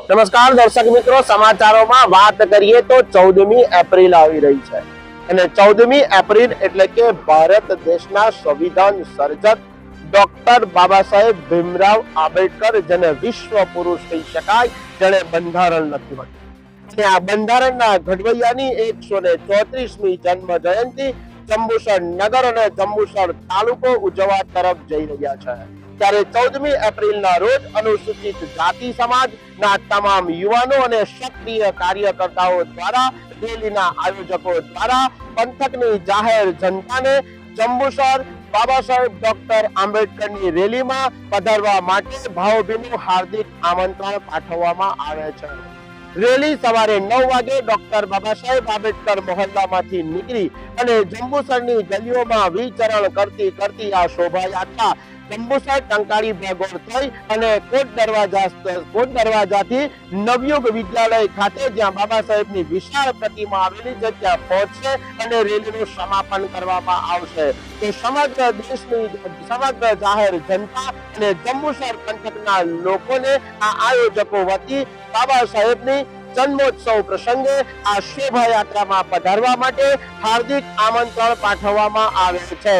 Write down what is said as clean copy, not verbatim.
નમસ્કાર દર્શક મિત્રો, સમાચારોમાં વાત કરીએ તો 14મી એપ્રિલ આવી રહી છે અને 14મી એપ્રિલ એટલે કે ભારત દેશના સંવિધાન સર્જક ડોક્ટર બાબા સાહેબ ભીમરાવ આંબેડકર, જેને વિશ્વ પુરુષ કહી શકાય, જેણે બંધારણ લખ્યું હતું. આ બંધારણના ઘડવૈયાની 134મી જન્મ જયંતિ જંબુસર નગર અને જંબુસર તાલુકો ઉજવવા તરફ જઈ રહ્યા છે. ત્યારે 14મી એપ્રિલના રોજ અનુસૂચિત જાતિ સમાજના તમામ યુવાનો અને સક્રિય કાર્યકર્તાઓ દ્વારા રેલીના આયોજકો દ્વારા પંથકની જાહેર જનતાને જંબુસર બાબા સાહેબ ડોક્ટર આંબેડકરની રેલીમાં પધારવા માટે ભાવભીનું હાર્દિક આમંત્રણ પાઠવવામાં આવે છે. રેલી સવારે 9 વાગે ડોક્ટર બાબા સાહેબ આંબેડકર મોહલ્લામાંથી નીકળી અને જંબુસરની ગલીઓમાં વિચરણ કરતી આ શોભાયાત્રા જંબુસર ટંકારી ભાગોળ થઈ અને કોટ દરવાજાથી નવયુગ વિદ્યાલય ખાતે, જ્યાં બાબા સાહેબની વિશાળ પ્રતિમા આવેલી છે, ત્યાં પહોંચશે અને રેલીનું સમાપન કરવામાં આવશે. તો સમગ્ર જાહેર જનતા અને જંબુસર પંથકના લોકોને આ આયોજકો વતી બાબા સાહેબની જન્મોત્સવ પ્રસંગે આ શોભાયાત્રામાં પધારવા માટે હાર્દિક આમંત્રણ પાઠવવામાં આવે છે.